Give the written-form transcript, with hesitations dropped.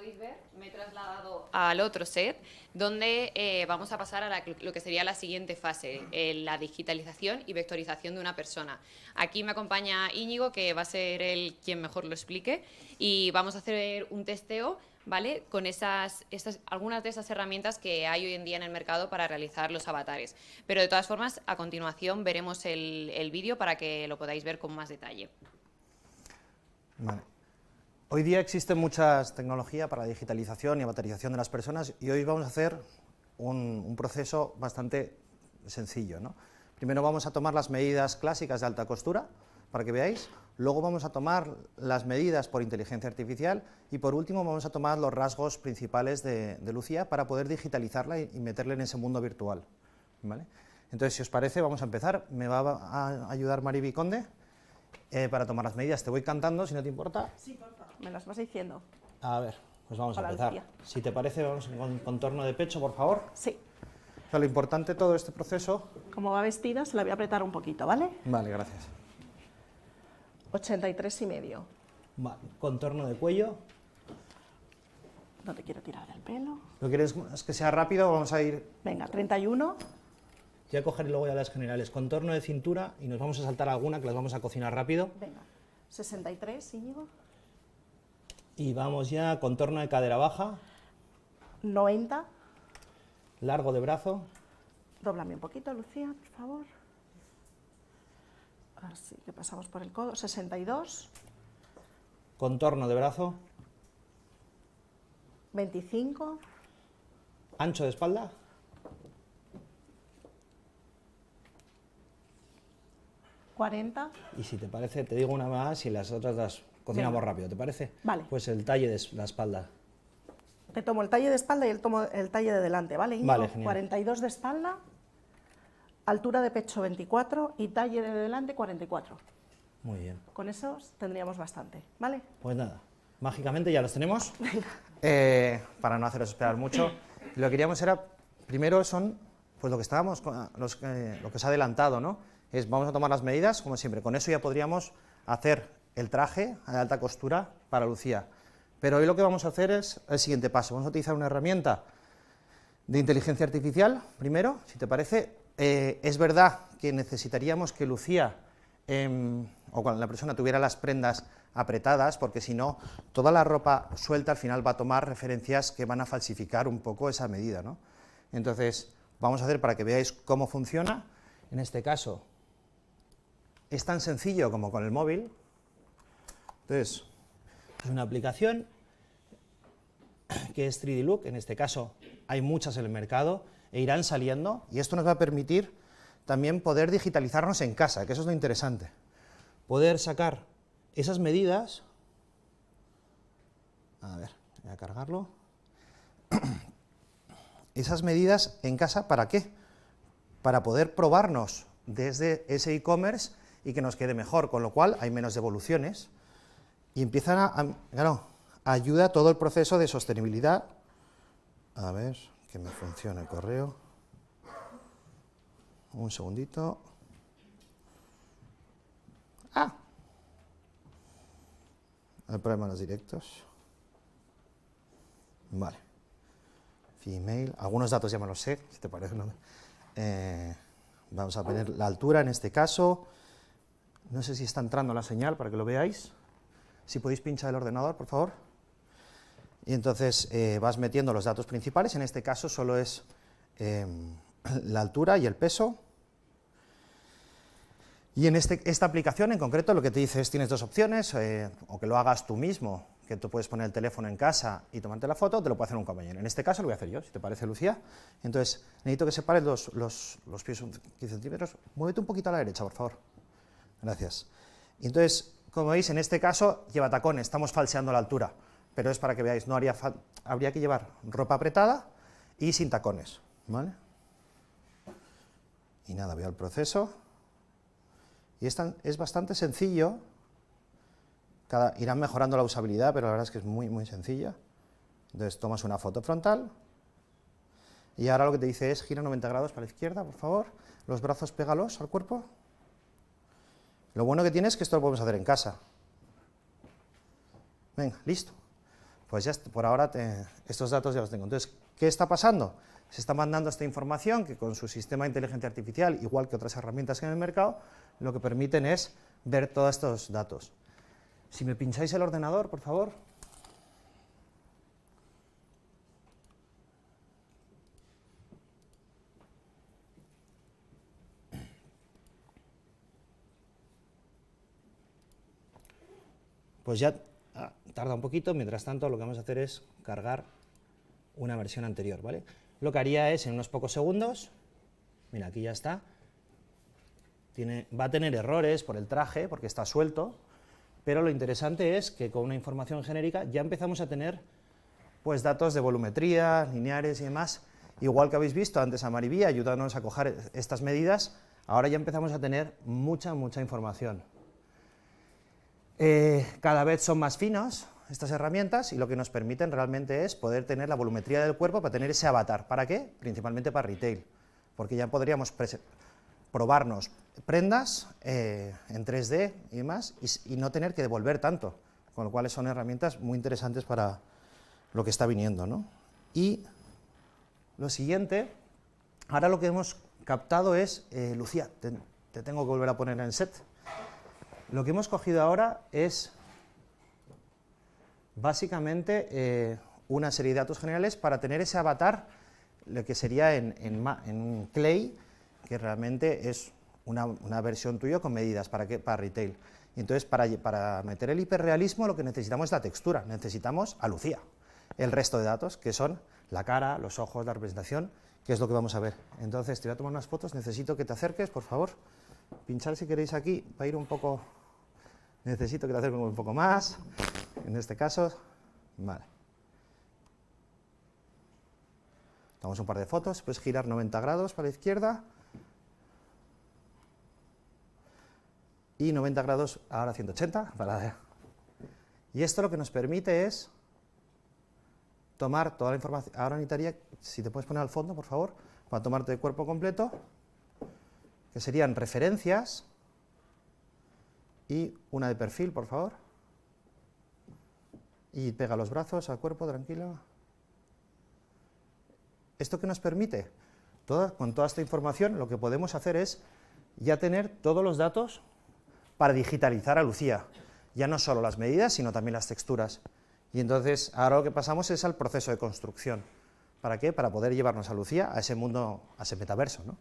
podéis ver, me he trasladado al otro set, donde vamos a pasar a lo que sería la siguiente fase, la digitalización y vectorización de una persona. Aquí me acompaña Íñigo, que va a ser él quien mejor lo explique, y vamos a hacer un testeo, ¿vale?, con algunas de esas herramientas que hay hoy en día en el mercado para realizar los avatares. Pero de todas formas, a continuación veremos el vídeo para que lo podáis ver con más detalle. Vale. Hoy día existe mucha tecnología para la digitalización y avatarización de las personas, y hoy vamos a hacer un proceso bastante sencillo, ¿no? Primero vamos a tomar las medidas clásicas de alta costura, para que veáis, luego vamos a tomar las medidas por inteligencia artificial, y por último vamos a tomar los rasgos principales de Lucía para poder digitalizarla y meterla en ese mundo virtual, ¿vale? Entonces, si os parece, vamos a empezar. Me va a ayudar Mariby Conde para tomar las medidas. Te voy cantando, si no te importa. Sí, por favor. Me las vas diciendo. A ver, pues vamos a Hola, empezar. Lucía. Si te parece, vamos con contorno de pecho, por favor. Sí. O sea, lo importante de todo este proceso... Como va vestida, se la voy a apretar un poquito, ¿vale? Vale, gracias. 83,5. Vale, contorno de cuello. No te quiero tirar del pelo. ¿Lo quieres es que sea rápido? Vamos a ir... Venga, 31. Ya cogeré luego ya las generales. Contorno de cintura, y nos vamos a saltar alguna, que las vamos a cocinar rápido. Venga, 63, Íñigo. Y vamos ya, contorno de cadera baja, 90. largo de brazo, Dóblame un poquito, Lucía, por favor. Así que pasamos por el codo. 62. contorno de brazo, 25. ancho de espalda, 40. y si te parece, te digo una más y las otras las cocinamos Venga. rápido, ¿te parece? Vale. Pues el talle de la espalda. Te tomo el talle de espalda y tomo el talle de delante, ¿vale, Íñigo? Vale, genial. 42 de espalda, altura de pecho 24 y talle de delante 44. Muy bien. Con esos tendríamos bastante, ¿vale? Pues nada, mágicamente ya los tenemos. Para no haceros esperar mucho, lo que queríamos era, primero son, pues lo que estábamos, lo que os ha adelantado, ¿no? Vamos a tomar las medidas, como siempre, con eso ya podríamos hacer el traje de alta costura para Lucía. Pero hoy lo que vamos a hacer es el siguiente paso. Vamos a utilizar una herramienta de inteligencia artificial, primero, si te parece. Es verdad que necesitaríamos que Lucía, o cuando la persona tuviera las prendas apretadas, porque si no, toda la ropa suelta al final va a tomar referencias que van a falsificar un poco esa medida, ¿no? Entonces, vamos a hacer para que veáis cómo funciona. En este caso, es tan sencillo como con el móvil. Entonces, es una aplicación que es 3D Look, en este caso hay muchas en el mercado e irán saliendo, y esto nos va a permitir también poder digitalizarnos en casa, que eso es lo interesante. Poder sacar esas medidas, a ver, voy a cargarlo, esas medidas en casa, ¿para qué? Para poder probarnos desde ese e-commerce y que nos quede mejor, con lo cual hay menos devoluciones, y empiezan claro, ayuda todo el proceso de sostenibilidad. A ver, que me funcione el correo. Un segundito. ¡Ah! El problema de los directos. Vale. Female. Algunos datos ya me los sé, si te parece. ¿No? Vamos a poner la altura en este caso. No sé si está entrando la señal para que lo veáis. Si podéis pinchar el ordenador, por favor. Y entonces vas metiendo los datos principales. En este caso solo es la altura y el peso. Y en esta aplicación en concreto lo que te dice es, tienes dos opciones, o que lo hagas tú mismo, que tú puedes poner el teléfono en casa y tomarte la foto, o te lo puede hacer un compañero. En este caso lo voy a hacer yo, si te parece, Lucía. Entonces, necesito que separes los pies 15 centímetros. Muévete un poquito a la derecha, por favor. Gracias. Y entonces, como veis, en este caso lleva tacones, estamos falseando la altura, pero es para que veáis, no habría que llevar ropa apretada y sin tacones, ¿vale? Y nada, veo el proceso. Y es bastante sencillo, irán mejorando la usabilidad, pero la verdad es que es muy, muy sencilla. Entonces tomas una foto frontal, y ahora lo que te dice es, gira 90 grados para la izquierda, por favor, los brazos pégalos al cuerpo. Lo bueno que tiene es que esto lo podemos hacer en casa. Venga, listo. pues ya por ahora estos datos ya los tengo. Entonces, ¿qué está pasando? Se está mandando esta información que con su sistema de inteligencia artificial, igual que otras herramientas que hay en el mercado, lo que permiten es ver todos estos datos. Si me pincháis el ordenador, por favor. Pues ya tarda un poquito, mientras tanto lo que vamos a hacer es cargar una versión anterior, ¿vale? Lo que haría es, en unos pocos segundos, mira, aquí ya está, va a tener errores por el traje, porque está suelto, pero lo interesante es que con una información genérica ya empezamos a tener pues datos de volumetría, lineares y demás, igual que habéis visto antes a Maribí, ayudándonos a coger estas medidas, ahora ya empezamos a tener mucha información. Cada vez son más finos estas herramientas y lo que nos permiten realmente es poder tener la volumetría del cuerpo para tener ese avatar. ¿Para qué? Principalmente para retail, porque ya podríamos probarnos prendas en 3D y demás y no tener que devolver tanto, con lo cual son herramientas muy interesantes para lo que está viniendo, ¿no? Y lo siguiente, ahora lo que hemos captado es, Lucía, te tengo que volver a poner en set. Lo que hemos cogido ahora es básicamente una serie de datos generales para tener ese avatar, lo que sería en Clay, que realmente es una versión tuya con medidas para retail. Y entonces, para meter el hiperrealismo, lo que necesitamos es la textura, necesitamos a Lucía. El resto de datos, que son la cara, los ojos, la representación, que es lo que vamos a ver. Entonces, te voy a tomar unas fotos, necesito que te acerques, por favor. Pinchar si queréis aquí, va a ir un poco... Necesito que te acerques un poco más, en este caso, vale. Tomamos un par de fotos, puedes girar 90 grados para la izquierda y 90 grados ahora 180 para... Y esto lo que nos permite es tomar toda la información. Ahora necesitaría, si te puedes poner al fondo, por favor, para tomarte el cuerpo completo, que serían referencias y una de perfil, por favor. Y pega los brazos al cuerpo, tranquilo. ¿Esto qué nos permite? Con toda esta información lo que podemos hacer es ya tener todos los datos para digitalizar a Lucía. Ya no solo las medidas, sino también las texturas. Y entonces ahora lo que pasamos es al proceso de construcción. ¿Para qué? Para poder llevarnos a Lucía a ese mundo, a ese metaverso, ¿no?